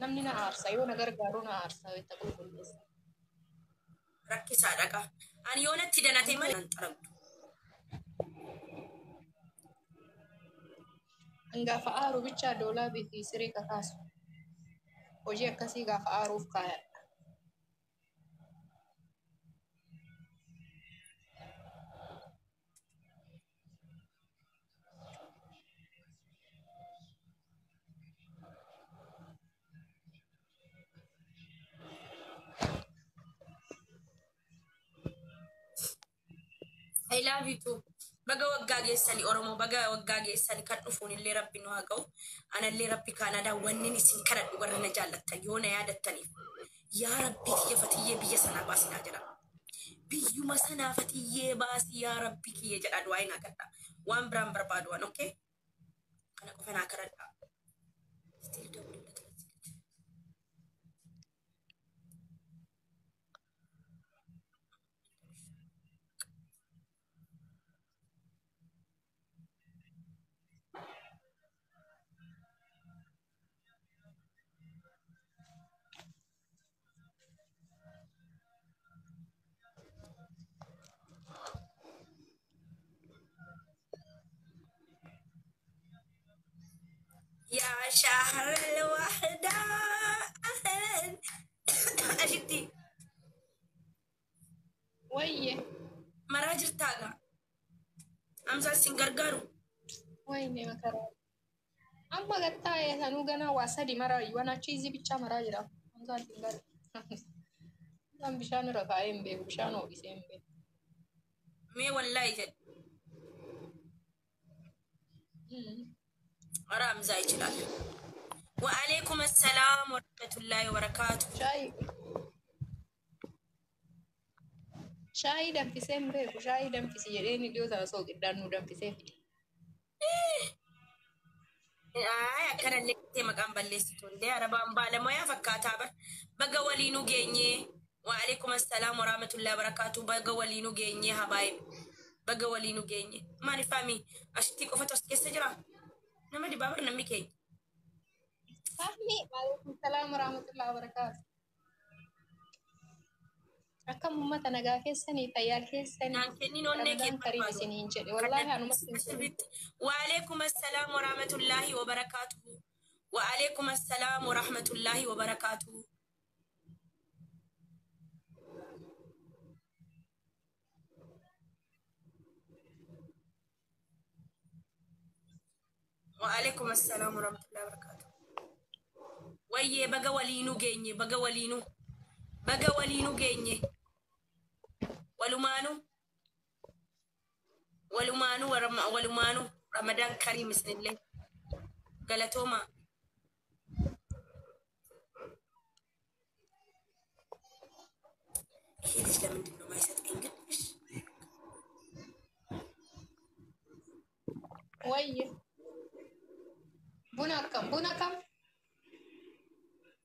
namni na aarsa yoo na gargaaru na aarsa itti qulqulleessa. Rakkisaadha qa. Ani yoo natti danatee malee nan xaragdu. Gaafa aaru bichaa doolaa fi siree kakaasu. Hojii akkasii gaafa aaruuf kaayadha. I love you too. Baga waggaa geessani Oromoo baga waggaa geessani kan dhufuun illee Rabbi nu haa ga'u. Ana illee Rabbi Kaanadaa wanni isin kadhadhu warra na jaallattan yoo na yaadattaniif. Yaa Rabbi kiyya fatiyyee biyya sanaa baasinaa jedha. Biyyuma sanaa fatiyyee baasii yaa Rabbi kiyya jedha du'aa hin agadha. Waan biraan barbaadu waan okay? Kana qofa naa kadhadha. Still don't do that. يا شهر الوحدة أهلا أشتي Wayye. مراجر تاغا أمزا سنغرغارو Wayne makaraa. Amma gattaa'e sanuu ganaa waa sadi maraa waan achiizii bichaa maraa jira. Hamzaan hin galu. Kan bishaan irra kaa'ee hin beeku bishaan ho'isee hin beeku. مي والله يجد أرى أمزا يجلال وعليكم السلام ورحمة الله وبركاته Shaayii danfisee hin beeku. Shaayii danfisi jedheen iddoo sana sooqiddaan nu danfisee fide. akkana illee maqaan balleessitu illee arabaan baalamoyaa fakkaataa bar baga waliinuu geenyee waalaikum assalaam warahmatullahi wabarakatuh baga waliinuu geenyee habaayib baga waliinuu geenyee maaliif faamii ashitti qofatu as keessa jira nama dibaabar namni keenya. Fahmi waalaikum salaam warahmatullahi wabarakatuh. Akkam uummata nagaa keessanii fayyaa keessanii naan kennin onnee Ramadaan kariim isiniin jedhe wallahi anumatti hin jedhu. وعليكم السلام ورحمة الله وبركاته وعليكم السلام ورحمة الله وبركاته وعليكم السلام ورحمة الله وبركاته ويه بقى ولينو جيني بقى ولينو جيني ولمانو رمضان كريم بسم الله قالتوما ليش لما انه ما يصدقين Wayye. Buna kam?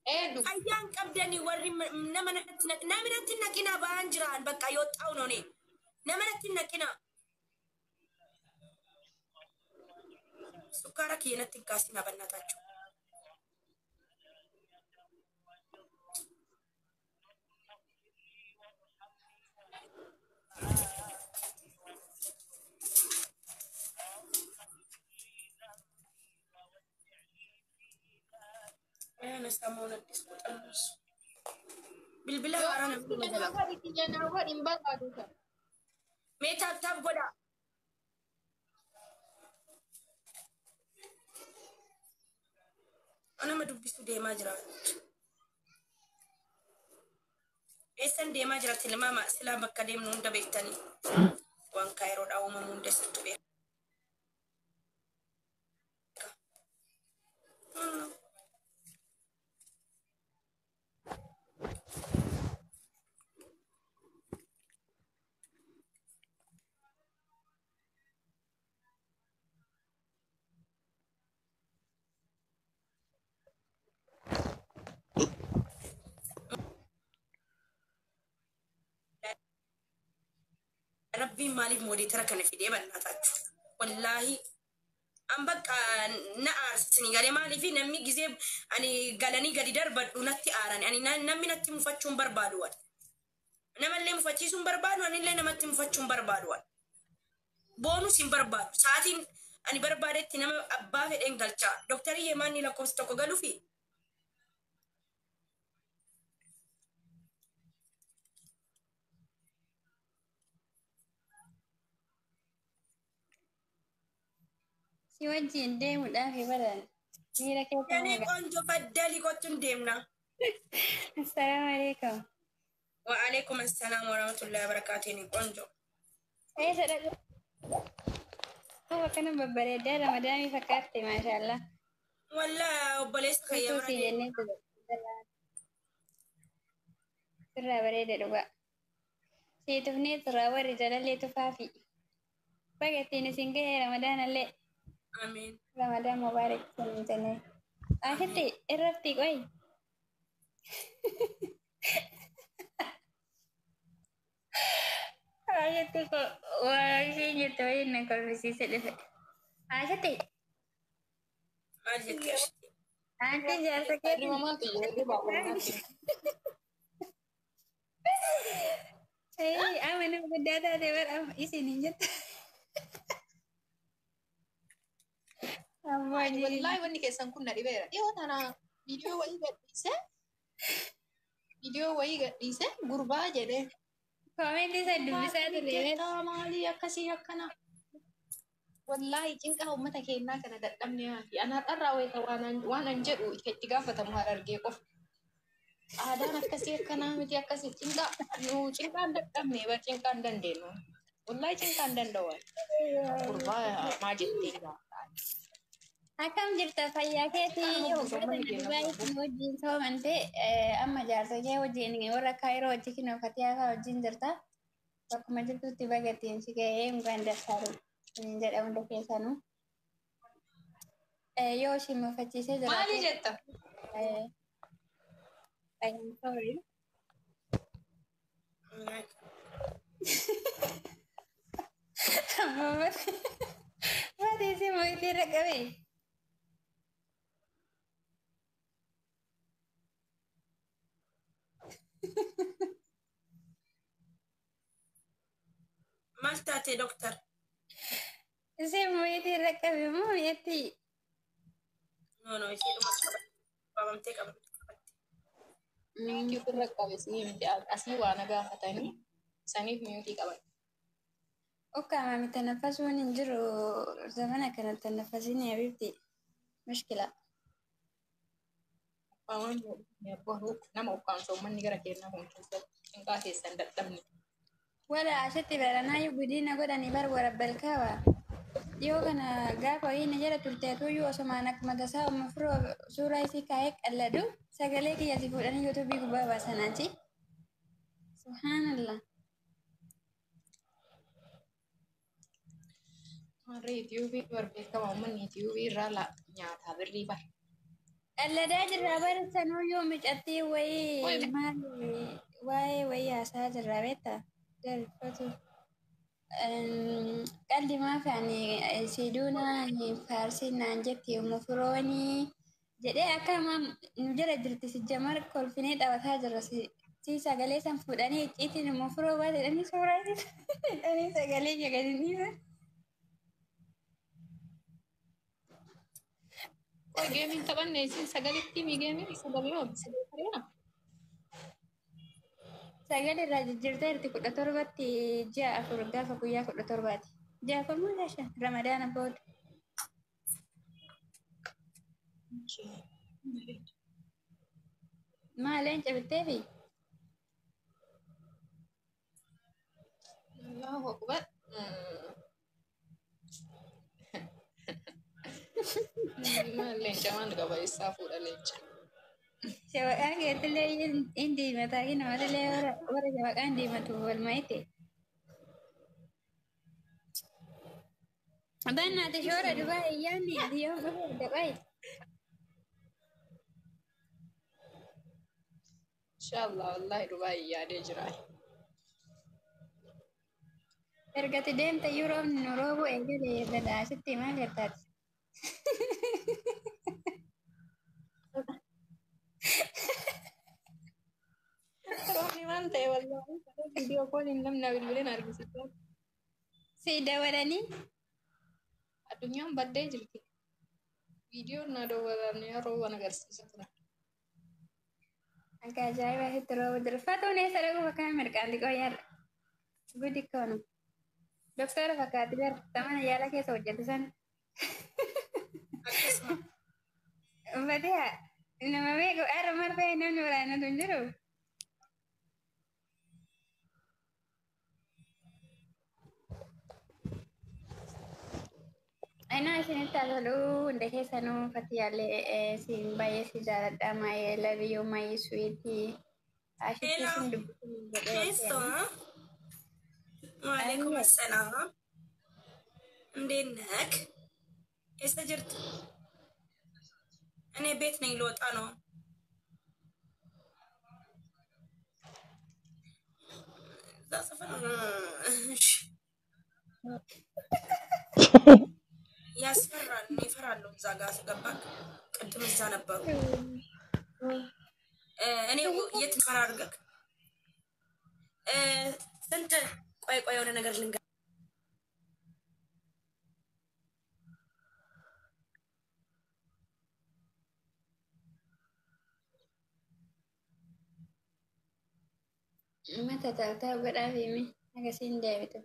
Edu. أيام قبضني وري نمنت نكنا بانجران بقى يوطاونوني نمنت نكنا سكرك ينتن كاسنا بناتاچو أنا سامونا ديسكوت أنس بالبلا أنا ميتا تاب غدا أنا ما دبستو ديما جرا إيسان ديما جرا تلما ما سلا بكاديم نوندا بيتاني وان كايرو أو ما موندا ستو بيت ربي مالك مودي ترى كان في ديما ناتاچو والله An bakka na aarsini galee maaliif namni gizee ani galanii gadi darbadhu natti aaran ani namni natti mufachuun barbaadu wan namallee mufachiisuun barbaadu anillee namatti mufachuun barbaadu wan boonus hin barbaadu sa'aatiin ani barbaadetti nama abbaa fedheen galchaa dooktarii Yeemaanii lakkoofsa tokko galuufi Si wajjin deemuudhaaf badan miira keessa yani maga. qoonjo faddalii kottuun deemna. Assalaamu alaikum. Wa alaikum assalam wa rahmatullahi wa barakatuh qoonjo. Sadaqo. Akkana babbareeddaa Ramadaanii fakkaatti maashaallah. Walaa obboleessa Tuutuu kayyaa si jennee sirraa bareeda dhugaa. Si tufnee turraa warri jalallee tufaafi. Bagattiin isin gahee Ramadaanallee. Amin. Ramadan Mubarak isin jennee. Asitti irratti qoy. Asitti ko waa isheen jettu wayii na kolfisiise dhufe. Asitti. Maal jettee? Anti jaarsa keetti. Mamaatu yeroo baay'ee Ama nama guddaa taate bara isin hin jettu. Ammoo wallahi wanni keessan kun na dhibeera. Dhiyoo tana viidiyoo wayii gadhiise gurbaa jedhee. koomenti isa dubbisaa ture. Maalii akkasii akkana. Wallahi cinqaa uummata keenyaa kana dadhabne haati. Ana har'arraa wayita waan an jedhu itti gaafatamu haadha argee qofa. Aadaan akkasii akkanaa miti akkasii cinqaan dadhabne bar cinqaan dandeenyu. Wallahi cinqaan danda'u. Gurbaa maa jettee gaafa. Akkam jirta fayyaa keetii Dubaayitti wajjin soomante amma jaarsa kee wajjin warra kaayiroo wajjin kinoo fatiyaa wajjin jirta. Bakkuma jirtutti bagattiin si gahee mukaan darsaaru jedha hunda keessanuu. Yoo isheen mufachiisee jira. Maali jetta? I'm sorry. Mati si mau tidak kami. Maal taate doktar? Si mau tidak kami mau yati. No, ishee dhuma qabamtee qabamte. Miyuutii ofirra qabesii miti asii waa na gaafatanii saniif miyuutii qaban. Oka mami tanafasuun hin jiru zamana kana tanafasiin habibti mushkila. Waan nama ukkaamsoo manni gara keenyaa kun keessatti cinqaa keessan dadhabne. Wala asitti baranaa guddina godhanii bar warabbal yoo kana gaafa inni jala turteetuyyuu osumaan akkuma tasaa umafuroo suuraa isii kaa'ee qalladu sagalee kiyyatti fuudhanii yuutuubii gubbaa baasanaati. Subhaanallah. Harri Itiyuubii barbeekama uummanni Itiyuubii irraa nyaataa birrii bara. Qalladaa jirraa bara sanuyyuu micattii wayii maali waa'ee wayii haasaa jirraa beektaa? Darfatu. Qalli maaf ani siduuna faarsinaan jetti umufurooni jedhee akka nu jala jirti si jamar kolfinee dhawataa jirra si sagalee san fuudhanii icciitiin umufuroo baate jedhanii suuraa jedhanii sagalee jagadiniifa. Geemiin taphanne isin sagaletti miigeemiin sagalee oomisha. Sagalee irraa jijjiirteerti 17 ji'a 4 gaafa guyyaa 17. Ji'a 4 moo ji'a 5 Ramadaana booda. Maaleen cabitteefi? Allahu akbar. Leenca waan qaba isaa fuudha leenca. Shawaqaan keetillee hin diimataa fi namaatillee warra shawaqaan diimatu walmaite. Abaan naati shoora Dubaay iyyaanni ati yoo dhufu Dubaay. Inshallah wallahi Dubaay yaadee jira. Ergati deemta yoo roobni nu roobu eegalee dadaasitti maal gartaati? ta'e wallaahi viidiyoo kooliin namni bilbileen argisiisaa. Siidaa wadhanii Addunyaan baddee jirti. Viidiyoon na dawwalan yeroo waan agarsiisaa turan. akka ajaa'ibaa sitti rooba jira. Fatuun eessa dhaquu bakka mirqaan xiqqoo yaadda. Gudi koonu. Doktora fakkaatti jira. Tamana yaala keessa hojjetu sana. Akkasuma. Uffati haa nama beeku har'a marfee namni waraanatu hin jiru. Ainaa isinitti asaluu hunda keessanuu uffati yaallee siin baay'ee si jaaladha. Maayee labiyyoo maayee suwiitii. Ashitti Hello. sin dubbisuun godhee Keessa. Waalaikum assalam. እንዴት ነህ? የት ጅርት? እኔ ቤት ነኝ፣ ልወጣ ነው። እዛ ሰፈር እሺ፣ ያስፈራል። እኔ እፈራለሁ። እዛ ጋር ስገባ ቅድም እዛ ነበሩ። እኔ የት ፈራ አድርገህ ስንት ቆይ የሆነ ነገር ልንገር mata taa'u godhaaf himi agasiin deebitu.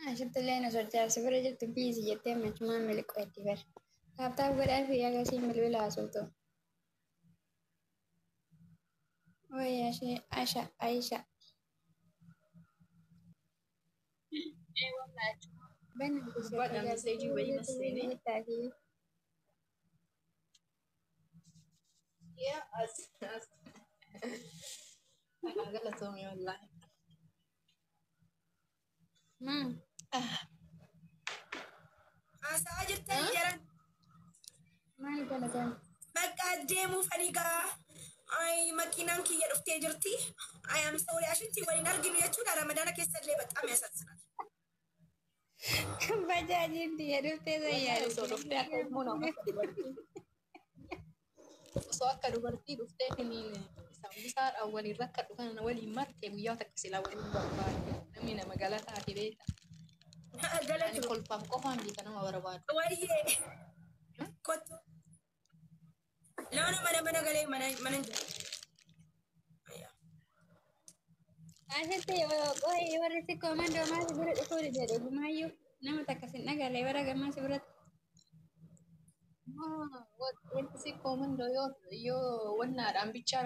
Ashittillee na sochaarsi bira jirtu biisi jettee machumaan miliqoo itti bara. Taaptaaf godhaaf agasiin bilbila haasoftu. Wayyaa ishee Asha Aisha. Gubbadhaan meseejii wayii masseenee. Yaa as. Galatoomii wallaahi. Haasaa jirtanii jiran. Maal galatoon? Bakka deemuu fanigaa. Ay makiinaan kiyya dhuftee jirti. Ay am sorry ashitti waliin arginu jechuudha. Ramadaana keessallee በጣም ያሳዝናል. Bajaajilti jedhuftee zayyaa. Osoo dhuftee akka immoo nama akka dubartii. Osoo akka dubartii dhuftee kiniin sambisaadhaan waliin rakka dhufan waliin martee guyyaa takka silaa waliin barbaade. Namni nama galataati beekta. Ani Galatu. kolfaaf qofaan biita nama barbaadu. Wayyee. Kottu. Loona mana galee mana jiru. Asitti qo'ee warri xiqqoo mandoo maasii bira dhufuu jedhe gumaayyuu nama takka sin dhagalee bara gammaa si biratti. Wanti si koomandoo yoo wannaadhaan bicha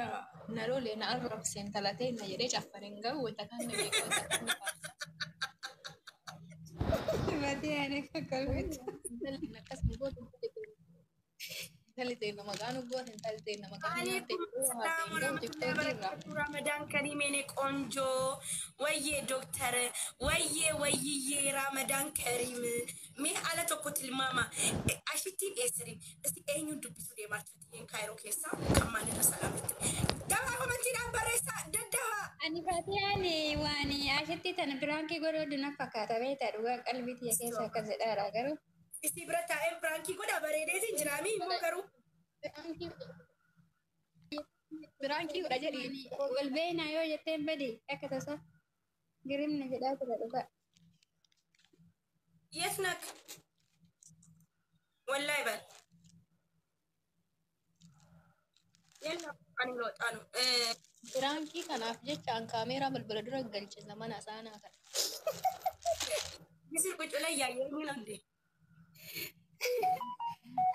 na lole na arrabseen talatee na jedhee caffaren gahu wanta kan na beeku wanta kan na faarsa. Batii ani akka kolfitu. Intalli akkas nu gootu intalli ta'e nama gaanu goota intalli ta'e nama gaanu nyaatte ረመዳን ከሪም የኔ ቆንጆ ወዬ ዶክተር ወዬ ወይዬ ረመዳን ከሪም ሜ አለ tokko tilmaama ashitti eessiri isti eenyuun dubbisu deemartatti kaayiroo keessa kammaan irra salaamatti gama komantiidhaan barreessaa daddaha Ani batii ani waan asitti tana biraankii godhuu na fakkaata beektaa dhugaa qalbii tiyya keessa akkas jedhaadha garuu. isti bira taa'een firaankii godha bareedeetiin jiraami immoo garuu Biraankii godha jedhii. Wal beeknaa yoo jetteen badi akka tasa girimna jedhaa tura dhugaa. የት ነክ ወላሂ በል የለም ani ልወጣ ነው Biraankii kanaaf jechaan kaameeraa balbala dura galchisa mana saanaa kana. ጊዜ ቁጭ ላይ እያየኝ ነው እንዴ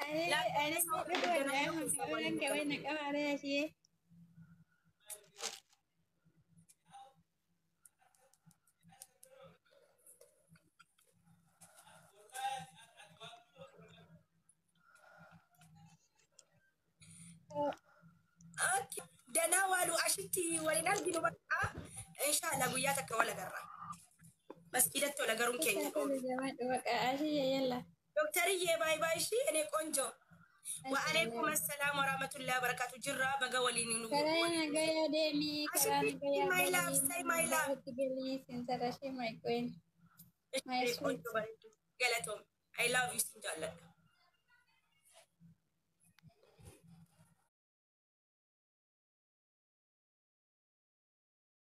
Ani waan qabee na qabaaree ashee. ደህና ዋሉ አሽቲ ወሊን አርጊኑ በቃ ኢንሻአላህ ጉያ ተከ ወለ ገራ መስጊደት ወለ ገሩን ኬኛ ዶክተርዬ ባይ ባይ እሺ እኔ ቆንጆ ወአለይኩም ሰላም ወራህመቱላሂ ወበረካቱ ጅራ በገ ወሊን ነው Karaa nagaya deemii karaa nagaya my love say my love galii sinsarashee maayikoin. My sweet. Qonjo bareedu. Galatoom. I love you sin jaalladha.